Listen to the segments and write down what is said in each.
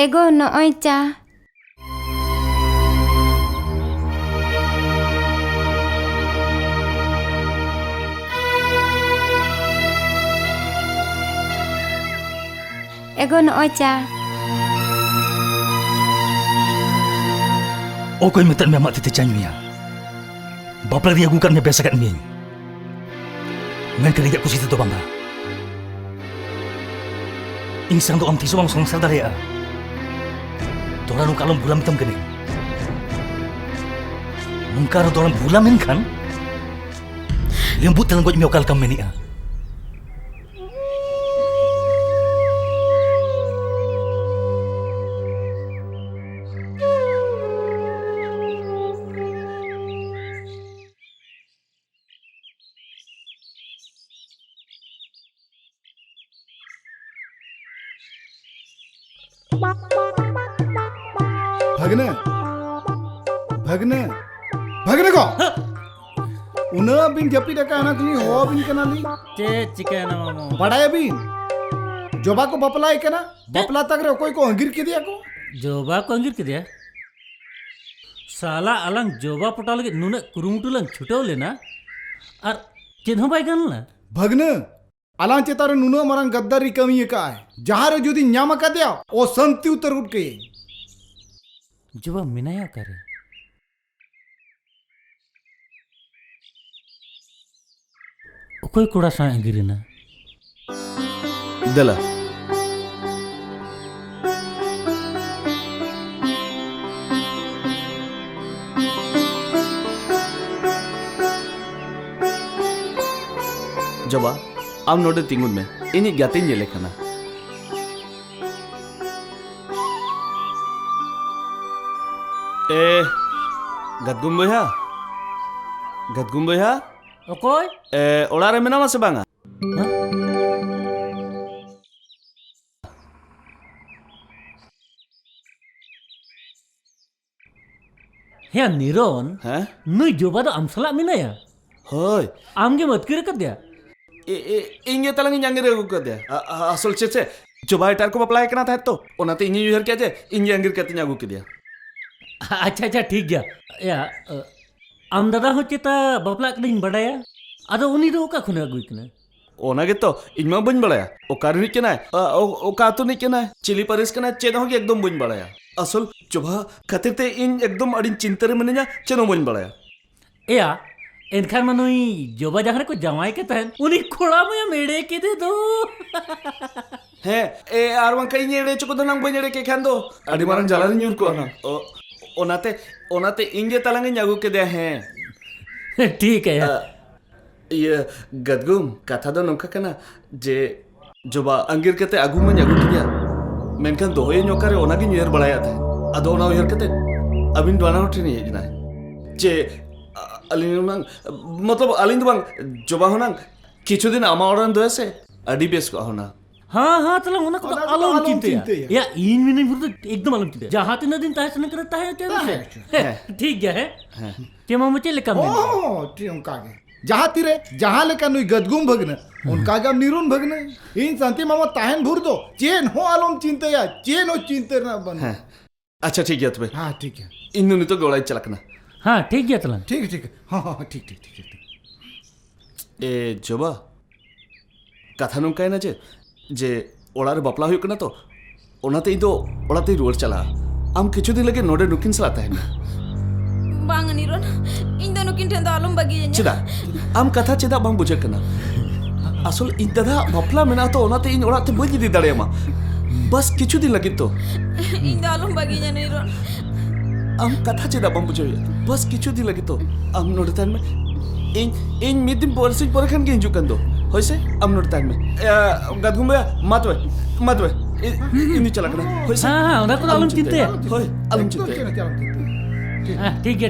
Ego nooy cha. Ego nooy cha. Okoy metat mi amat tete canyuya. Bapla dia gukan me biasa kat mi. Ngan kerja ku situ bangga. Insang tu am tisu bang song sadar ya. Orang kalau bulam hitam kene. Mungkar orang bulamin kan? Lembut telan kau miokal kam meni ah. भगने भगने भगने को उन्हें बिन जपी डका ना कली हो बिन कना ली चे chicken मामू बड़ा बिन जोबा को बपला है ना बपला तक रे कोई को अंगिर के दिया को जोबा को अंगिर के दिया साला अलंग जोबा पटा लगे नुने कुरुमुटु लंग छुटाव लेना और चिन्ह बाई गन ला भगने अलां चेतारे नुनो मरंग गद्दारी कमी का है जहां रे जुदी न्यामा का दिया ओ संति उतर उठ के जोबा मिनाया करे कोई कोड़ा सा अंगिरना दला जोबा आम नोडे तिंगुन में इन्हीं ज्ञातिन ये लेखना गदगुम बोया ओकोय ओड़ा रे मेना से बांगा हे निरोन हैं नुई जोबा तो आमसला मिनाया होय आमगे मत करे कर दिया इंगे तलंग इंगे रे को दे असल से जोबा इटार को अप्लाई करना था तो ओनाते इंगे यूजर क्या जे इंगे अंगिर कहते न्यागु के दिया अच्छा अच्छा ठीक गया या आम दादा हो चेता बापला कदिन बड़ाया आदो उनी दो का खुने अगुई कना ओना गे तो इनमा बन बड़ाया ओ कार नि केना ओ का तो नि केना चिली परिस केना चेदा हो एकदम बन बड़ाया असल जोबा खातिर ते इन एकदम अड़ी चिंता रे मिनाया चेनो बन बड़ाया एया एनखान मनुई जोबा जहां को जमाई के तहन उनी खोड़ा में मेड़े के दे दो है ए आर वन कई नेड़े चको दो नंग बनेड़े के खान दो अड़ी मारन जलानी न्यूर को ना ओनाते इंगे तलंगे न्यागु के दे हैं ठीक है यार ये गदगुम कथा दो नंका कना जे जोबा अंगिर केते आगु में न्यागु किया मेनखान दोहे न्योकारे ओनागी न्यूर बढ़ाया था अदो ओना उयर केते अबिन दोना उठी नहीं है जे अलिन मतलब अलिन बांग जोबा होना किछु दिन आमा ओरन दोसे से अड़ी बेस को होना हाँ तला उना को आलम चिंते या इन मिनट भर तो एकदम आलम चिंते जहां तीन दिन ताहे सन करता है क्या ठीक है के मामू चले कम ओ टी उनका के जहाँ लेका नुई गदगुम भगने उनका गम निरुन भगने इन शांति मामा ताहन भूर दो चेन हो आलम चिंते या चेन हो चिंते ना बन अच्छा ठीक है तुम्हें हाँ ठीक है इन्नु नहीं तो गोलाई चलकना हाँ ठीक है तला ठीक है हाँ ठीक ए जोबा कथा नंका है ना जे ओड़ा रे बापला हुई तो ओनाते इदो ओड़ाते रुआर चला आम किछु दिन लगे नोडे नुकिन सलाता है बांग निरोन इन दोनों किन ठेंदा आलम बगी चेदा आम कथा चेदा बांग बुझे कना असल इन दादा बापला मेना तो ओनाते इन ओड़ाते बई दी दाड़ेमा बस किछु दिन लगे तो इन आलम बगी निरोन आम कथा चेदा बांग बुझे बस किछु दिन लगे तो आम नोडे तान में इन मिद दिन परसि पर खान के हिजुकन दो होइसे आम नोडे तान में गदगुम मतवे इनी चला कना होइसे हाँ उना को आलम चिंते होय आलम चिंते हाँ ठीक है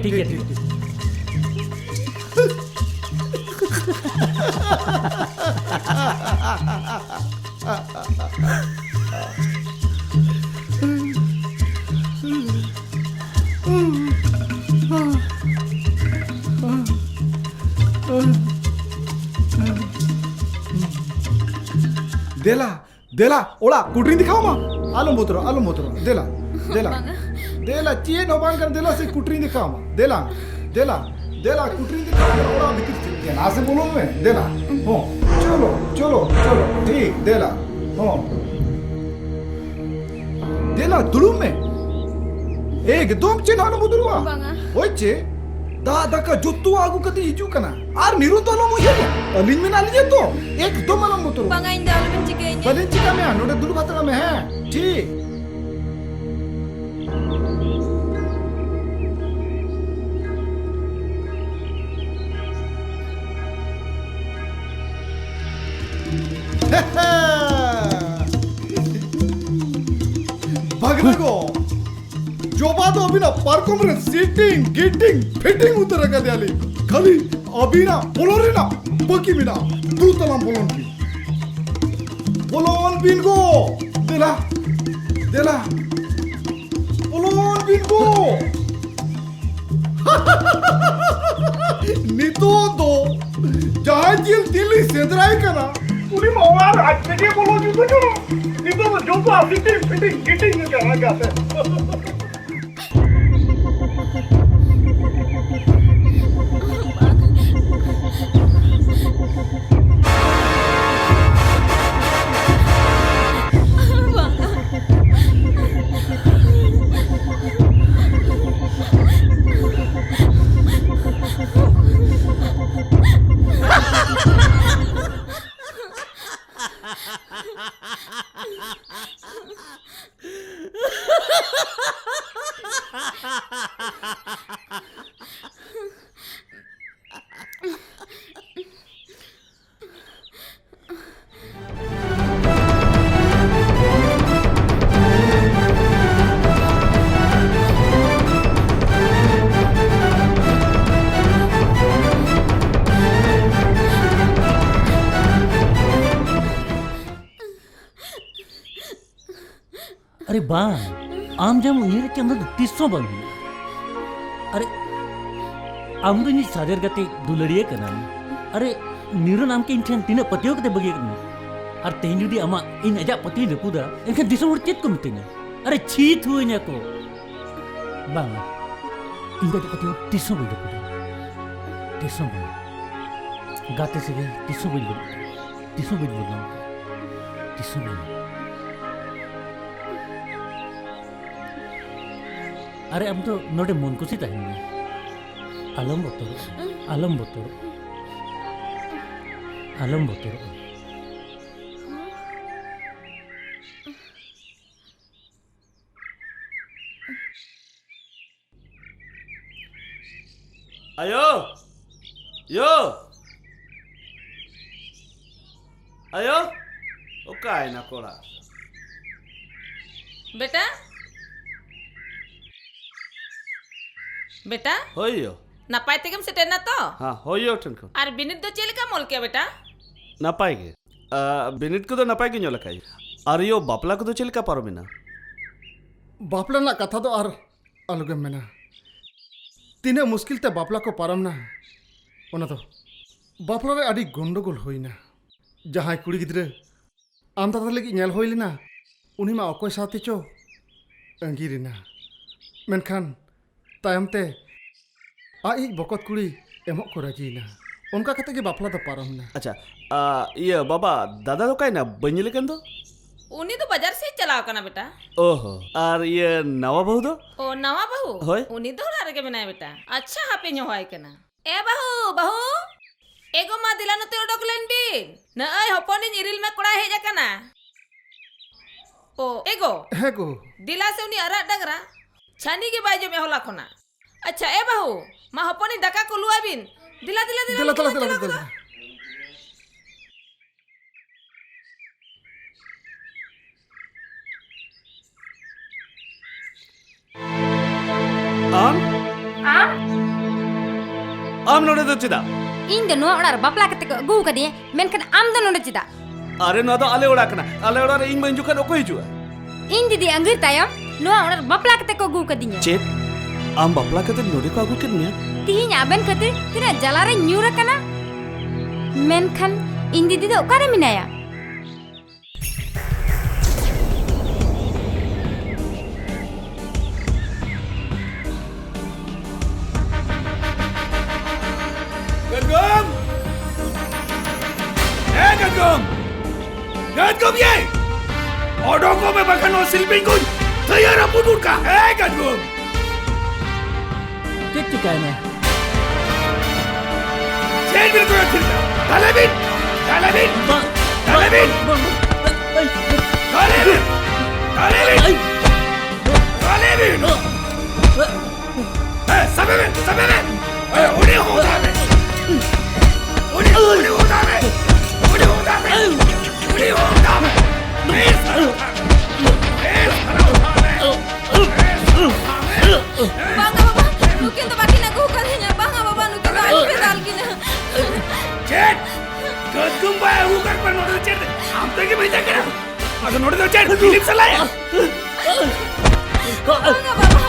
देला ओड़ा कुटरी दिखाओ मां आलम बोतरो देला चेन होबान कर देला से कुटरी दिखाओ मां देला कुटरी दिखाओ ओड़ा बिकिर से ना से बोलो मैं देला हो चलो ठीक देला हो देला दुलुम में एकदम चेन आलम बोतरो होइचे दादा का जुत्तू आगु कति हिजू कना आर निरु तो आलम होइया अलिन में नाली तो एकदम आलम बोतरो बांगा इन आलम चिके बलिन चिका में नोडे दुलु खातरा में है ठीक भगने को जोबा तो अभी ना पार्कों में सीटिंग गिटिंग फिटिंग उतर का दियाली खाली अभी ना बोलोरी ना बकी बिना दू तलाम बोलोन बिन को देला बोलोन बिन को नितो दो जहाँ जिल दिल्ली सेंद्राई का ना पूरी मवार आज के बोलो जी तो नितो जो तो फिटिंग गिटिंग करना चाहते हैं अरे बा आम जम उन्हें के अंदर 300 बन अरे आम तो नहीं सादर गते दुलड़िए करना अरे नीरो नाम के इंसान तीन पतियों के बगे करना और तेन जुदी अमा इन अजा पति रपुदा इनके दिसों चेत को मिटेना अरे छीत हुए ने को बांग इनका पतियों 300 बन रपुदा 300 बन गाते से 300 बन 300 बन बोलना 300 बन अरे अब तो नोटे मन कुसी तहन में आलम बोतरो आलम बोतरो आलम बोतरो ayo yo ayo okai na kora बेटा बेटा hoyo नापाय तेगम सेटेर ना तो ha hoyo tenko और बिनित दो चेल का मोल क्या बेटा napai ge binit ko do napai ge nyola kai ar yo bapla ko do chelka paromena बापला ना कथा तो आर अलगे मेना तीने मुश्किल ते बापला को पारम ना ओना तो बापला रे आदि गंडगोल होइना जहां कुड़ी गिद्रे आम दादा लगी नेल होइलिना उनी मा अकोय साथे चो अंगिरिना मेनखान तायमते आई बकत कुड़ी एमो को राजीना उनका कते के बापला तो पारम ना acha iya baba dada do kai na banyile kan do उन्हीं तो बाजार से चलाओ करना बेटा oho ar iya nawa bahu do ओ नवा बहू होय। उन्हीं तो लारे के बनाए बेटा अच्छा हापे न्यो होय कना ए बहू बहू एगो मा दिलानो ते डोकलेन बिन न आय हपनी इरिल में कोड़ा हे जाकना ओ एगो है को दिला से उनी अरा डगरा छानी के बाजू में होला खना अच्छा ए बहू मा हपनी दका को लुआ बिन दिला दिला दिला दिला दिला दिला am node do chida ᱤᱧ ᱫᱚ ᱱᱚᱣᱟ ᱚᱲᱟᱜ ᱨᱮ ᱵᱟᱯᱞᱟ ᱠᱟᱛᱮ ᱠᱚ ᱟᱹᱜᱩ ᱠᱟᱫᱤᱧᱟ ᱢᱮᱱᱠᱷᱟᱱ ᱟᱢ ᱫᱚ ᱱᱚᱰᱮ ᱪᱮᱫᱟᱜ are no do ale ora kana ale ora re ing manju kan oko hijua ᱤᱧ ᱫᱤᱫᱤ ᱟᱸᱜᱤᱨ ᱛᱟᱭᱚᱢ ᱱᱚᱣᱟ ᱚᱲᱟᱜ ᱨᱮ ᱵᱟᱯᱞᱟ ᱠᱟᱛᱮ ᱠᱚ ᱟᱹᱜᱩ ᱠᱟᱫᱤᱧᱟ chet am bapla kate node ko agu ken mea ᱛᱤᱦᱤᱧ ᱟᱵᱮᱱ ᱠᱷᱟᱹᱛᱤᱨ ᱛᱤᱱᱟᱹᱜ ᱡᱟᱞᱟ ᱨᱮ ᱧᱩᱨ ᱟᱠᱟᱱᱟ ᱢᱮᱱᱠᱷᱟᱱ ᱤᱧ ᱫᱤᱫᱤ ᱫᱚ ᱚᱠᱟᱨᱮ ᱢᱮᱱᱟᱭᱟ Gadgum! Eh Gadgum! Gadgum ye! Auto ko मैं बखन और सिल्पिंग को तैयार अपुन उड़का है Gadgum! क्या चिका है चेन बिल को रखिलता तालेबिन! तालेबिन! तालेबिन! तालेबिन! तालेबिन! तालेबिन! सबे में! उन्हें होता है! उन्हें होता है! उन्हें होता है! उन्हें होता है! बांगा बाबा नुकिन तो बाकी ना को करेnya बांगा बाबा नुकिन तो आलू पे डाल की ना चेट गदगुम बाय हुकर पर नोट चेट हम तो के भेजा करा अगर नोट दो चेट फिलिप से लाया बांगा बाबा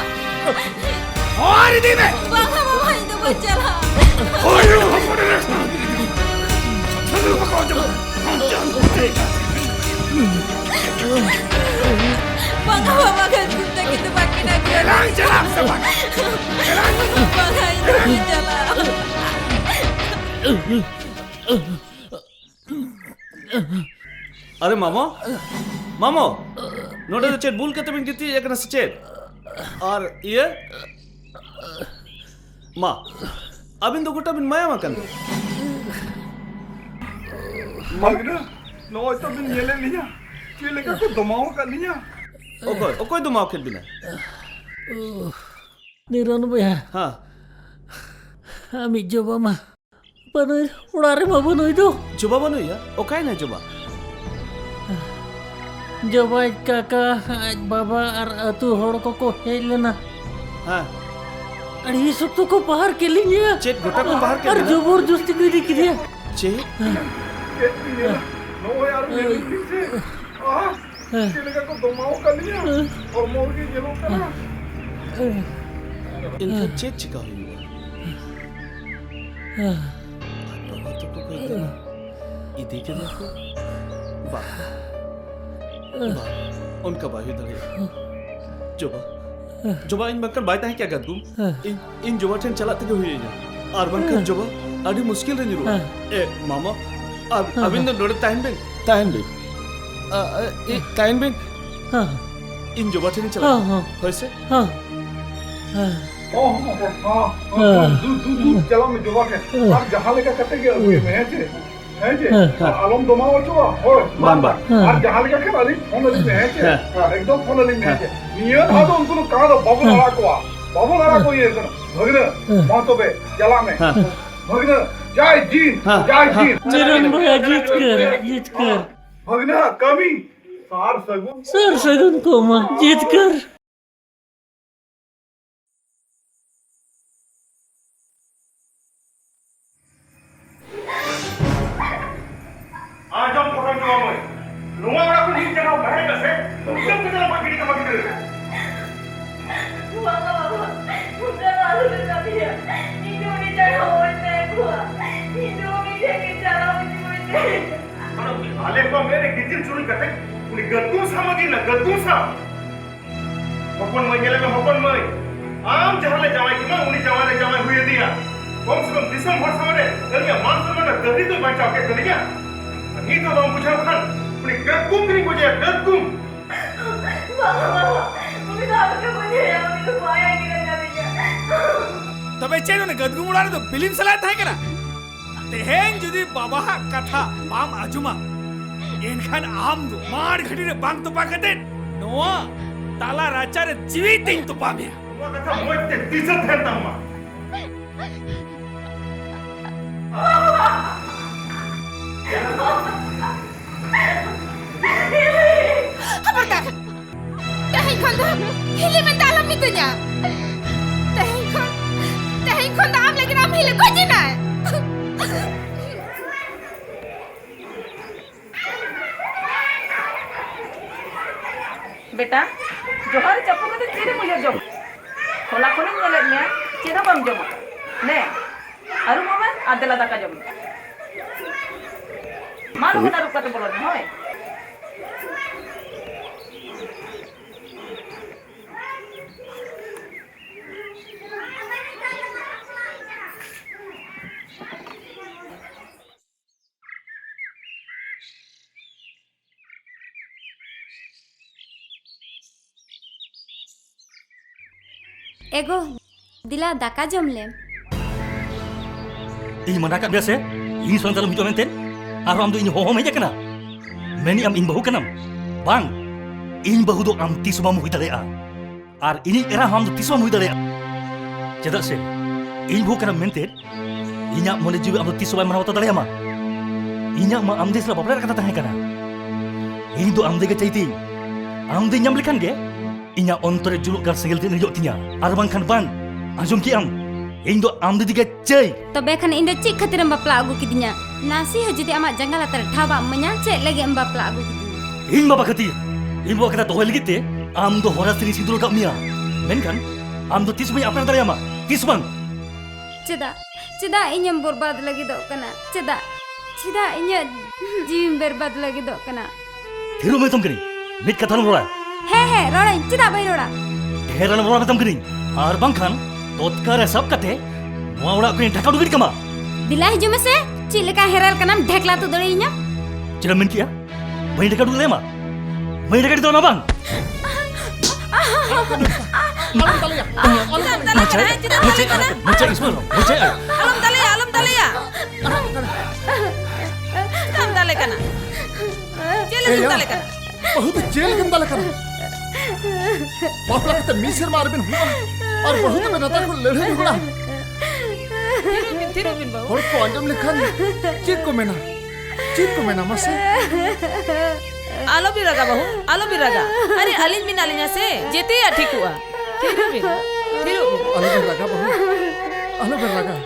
और इधर में बांगा बाबा इधर बच्चा ला और हम को दे चलो पकाओ जो हम जानते बांगा बाबा का कुत्ता की तो बाकी ना चला सब बांगा इधर चला अरे मामो मामो नोटे तो चेट भूल के तुम इनकी एक ना चेट और ये माँ अब इन दो गुट्टा बिन माया मकन मगना नो तो बिन येले लिया चेले का को दमाओ कर लिया ओकोय दुमाओ खेल बिना निरन भैया हाँ আমি জবা মা পানের ওড়ারে বাবু নই তো जुबा बनो या ओकाय ना जुबा জবাই কাকা আজ বাবা আর আতু হড় को হেল না हाँ আর এই সব তো को बाहर के लिए चेट गुट्टा को बाहर और कर जबरदस्ती कर दी किया चेट नो यार मेरे से चेले का को दमाओ कर लिया और मोर के ये लोग करा इनका चेट चिका हुई ये देखे देखो वाह उनका बाहु दले जोबा इन बक्कर बायता है क्या गदगुम इन जोबा ठन चलाते के हुई है और बंकर जोबा अड़ी मुश्किल रे निरो ए मामा अब इन नोड़े ताइन बे ए ताइन बे हां इन जोबा ठन चला हां होइसे हां चलो मैं जवाब है आप जहां लेकर कटे के मैं है जे आलम दोमा वचो हो बान बान आप जहां लेकर के वाली फोन वाली में है एकदम फोन वाली में है नियत हा तो उनको कहा तो बाबू लड़ा को ये भगना मां तो बे चला में भगना जय जी निरन भैया जीत कर भगना कमी सार सगुन सर सगुन को मां जीत कर आज हम फोटो जोमोय नुवा वाला को नीचे जगह बैठ गए तुम क्यों कितना पकड़ी का पकड़ी बाबा मुझे मालूम नहीं है इन्होंने जगह होते हुआ इन्होंने जगह चला मुझे आले को मेरे गिजिल चुरी करते उन्हें गद्दू समझी ना गद्दू सा हपन मई गेले में हपन मई आम जहां ले जावाई कि ना उन्हें जावाई हुए दिया कम से कम दिसंबर समरे करिया मान सम्मान गद्दी तो बचाव के करिया नहीं तो हम पूछा खान उन्हें गद्दूम नहीं बुझे गद्दूम बाबा मुझे आपके मुझे तो पाया गिरा जाएगा तबे चेनो ने गदगुम उड़ाने तो फिल्म सलात है कना तेहेन जुदी बाबा कथा बाम आजुमा इनखान आम दो मार घड़ी रे बांग तो पाकते नोआ ताला राचा रे जीवित दिन तो पामिया वो कथा मोइते दिसत है तम्मा खबरदार तहें खंद हिले में तालम मितnya तहें खंद आम लेकिन आम हिले को जी ना बेटा जोहर चप्पू के चीरे मुझे जम होला कोने नेले ने चेदा बम जम ने आरु मामा आदला दाका जम मारू ना रुक कते बोलो होय एगो दिला दाका जम ले ᱤᱧ ᱢᱟᱱᱟ ᱠᱟᱜ ᱢᱮᱭᱟ ᱥᱮ ᱤᱧ ᱥᱚᱝ ᱛᱟᱞᱚᱢ ᱦᱤᱡᱩᱜ ᱢᱮᱱᱛᱮ ᱟᱨ ᱟᱢ ᱫᱚ ᱤᱧ ᱦᱚᱦᱚᱢ ᱦᱮᱡ ᱟᱠᱟᱱᱟ ᱢᱮᱱᱤ ᱟᱢ ᱤᱧ ᱵᱟᱹᱦᱩ ᱠᱟᱱᱟᱢ ᱵᱟᱝ ᱤᱧ ᱵᱟᱹᱦᱩ ᱫᱚ ᱟᱢ ᱛᱤᱥ ᱵᱟᱢ ᱦᱩᱭ ᱫᱟᱲᱮᱭᱟᱜᱼᱟ ᱟᱨ ᱤᱧᱤᱡ ᱮᱨᱟ ᱦᱚᱸ ᱟᱢ ᱫᱚ ᱛᱤᱥ ᱵᱟᱢ ᱦᱩᱭ ᱫᱟᱲᱮᱭᱟᱜᱼᱟ ᱪᱮᱫᱟᱜ ᱥᱮ ᱤᱧ ᱵᱟᱹᱦᱩ ᱠᱟᱱᱟᱢ ᱢᱮᱱᱛᱮ ᱤᱧᱟᱹᱜ ᱢᱚᱱᱮ ᱡᱤᱣᱤ ᱟᱢ ᱫᱚ ᱛᱤᱥ ᱵᱟᱭ ᱢᱟᱱᱟᱣ ᱵᱟᱛᱟᱣ ᱫᱟᱲᱮᱭᱟᱢᱟ ᱤᱧᱟᱹᱜ ᱢᱟ ᱟᱢ ᱫᱮ ᱥᱟᱞᱟᱜ ᱵᱟᱯᱞᱟ ᱠᱟᱛᱷᱟ ᱛᱟᱦᱮᱸ ᱠᱟᱱᱟ ᱤᱧ ᱫᱚ ᱟᱢ ᱫᱮᱜᱮ ᱪᱟᱹᱭᱛᱤᱧ ᱟᱢ ᱫᱚᱧ ᱧᱟᱢ ᱞᱮᱠᱷᱟᱱ ᱜᱮ ᱤᱧᱟᱹᱜ ᱚᱱᱛᱚᱨᱮ ᱡᱩᱞᱩᱜ ᱜᱟᱱ ᱥᱮᱸᱜᱮᱞ ᱛᱤᱧ ᱦᱤᱡᱩᱜ ᱛᱤᱧᱟ ᱟᱨ ᱵᱟᱝᱠᱷᱟᱱ ᱵᱟᱝ आजम की इन दो आम दीदी के चई तबे खान इन चे खातिर बापला आगू किदिया नासी हो जुदी आमा जंगल अतर ठाबा म냐 चे लगे बापला आगू किदिया इन बाबा खती इन बाबा कथा दोहल गिते आम दो होरा सिरी सिंदूर का मिया मेनखान आम दो तीस में अपना दरिया मा तीस बंग चेदा इᱧ बर्बाद लगी दो कना चेदा इᱧ जीवन बर्बाद लगी दो कना थिरु में तुम करी मिट कथा नु रोड़ा हे रोड़ा चेदा बाई रोड़ा ढेरा नु रोड़ा में तुम करी और बंखान तोतकार सब कते नोआ ओड़ा को ढाका दुगिर कमा दिला हिजु में से चिलका हेरल कनाम ढेकला तो दड़ी इᱧ चला मन किया वही ढाका दुले मा वही ढाका दो ना बंग मुझे इसमें मुझे आलम तले काम तले कना चले तले कना बहुत जेल गंदा लगा बापला कते मीसर मार बिन हुआ और बहुत में रता को लड़े हुआ थिरो बिन बाबू और को अंजम लिखन चिक को मेना मसे आलो भी रगा अरे अलिन बिन अलिना से जेते या ठीक हुआ थिरो बिन आलो भी रगा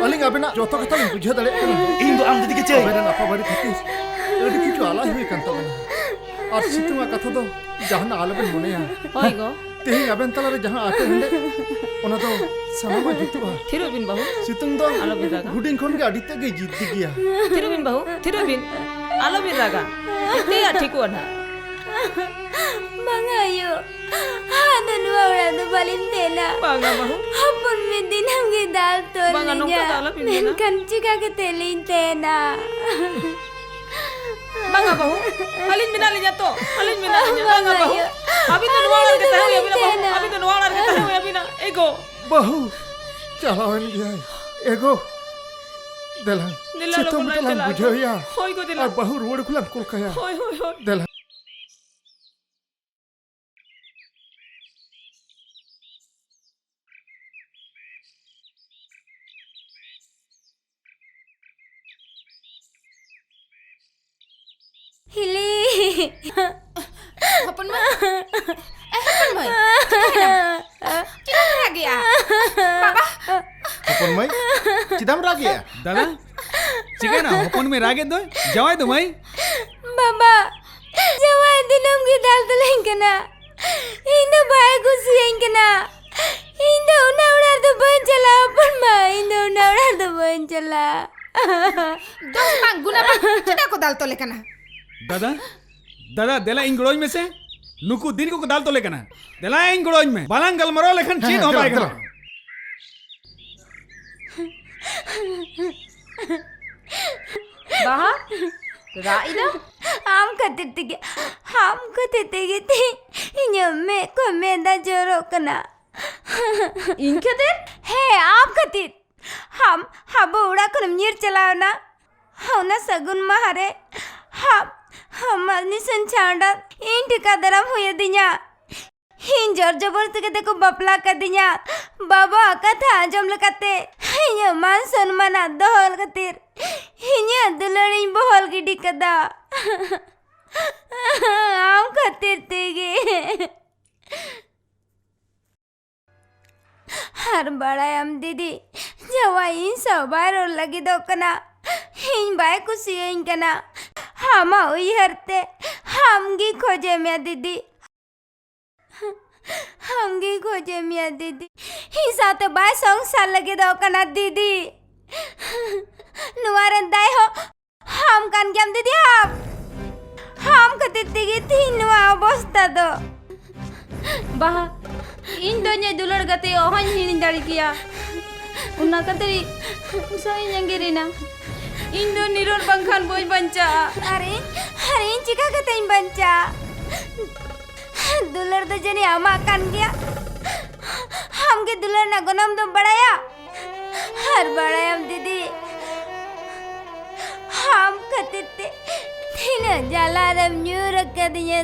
अलिंग अबेना जोतो कथा बुझे दले इन दो आम दीदी के चई अबेना अपा बारी खातिर एडी किछु आला हुई कंता बना और सितुमा कथा दो जहां आलबन मनेया होय गो तेही अबेन तला रे जहां आके हंडे ओना तो सनामा जितुआ थिरो बिन बाबू सितुंग दो आलो भी रगा हुडिंग खन के अडिते गे जीत गया थिरो बिन बाबू थिरो बिन आलो भी रगा जेते या ठीक हुआ ना मंगायो हादा नुआ उड़ा दो बालिन तेला बांगा बाबू अपन में दिन हम के दाल तो बांगा नोका दाल पिन ना कंचिका के तेलिन तेना बांगा बाबू अलिन बिना ले जा तो बांगा बाबू अभी तो नुआ लड़के तहे हुए अभी ना अभी तो नुआ लड़के तहे हुए अभी ना एगो बहु चलावन गया एगो दला दिला चितम लोगन तला चला बुझेया होय को दिला और बहु रोड खुला कुल कया होय होय होय दला हिली हपन भाई चिकन रह गया बाबा अपन मई चिदम राग गया दादा चिकन हपन में रागे दो जवाय दो मई बाबा जवाय दिनम की दाल तो लेंकना इंदो भाई खुशी लेंकना इंदो उनावड़ा तो बन चला अपन मां इंदो उनावड़ा तो बन चला दोस्त बांग गुना बांग चिता को दाल तो लेकना दादा दादा देला इन गड़ोज में से नुकु दिन को दाल तो लेकना देला इन गड़ोज में बालांग गलमरो लेखन चीन हो पाएगा बाहा राइना हम कहते थे इन्हें को मेदा जोरो कना इनके दे है आप खातिर हम उड़ा कर नीर चलाओ ना हो ना सगुन महारे हम आदमी संचांडा इन ठिकादरम हुए दिया हिन जोर जबरदस्ती के देखो बपला कर दिया बाबा कथा जम लगाते हिन मान सम्मान दोहल खातिर हिन दुलड़ी बहल की दिक्कता हम खातिर तेगे हर बड़ा हम दीदी जवा इन सबार और लगी दो कना इन बाय कुछ इन कना हम हुई हरते हमगी खोजे मिया दीदी हमगी खोजे मिया दीदी ही साथ बाय संसार लगे दो कना दीदी नुआरन दाय हो हम कान क्या दीदी हम कते तिगे तीन नुआ अवस्था दो बाहा इन दोन्या दुलड़ गते ओहन हिन दाड़ी किया उन्ना कतरी सोई जंगिरीना इन दो निरोल बंखान बोझ बंचा अरे चिका कते इन बंचा दुलर तो जने आमा कान गया हमके दुलर ना गनम तो बढ़ाया हर बढ़ाया हम दीदी हम कते तीन जाला रम न्यू रख दिए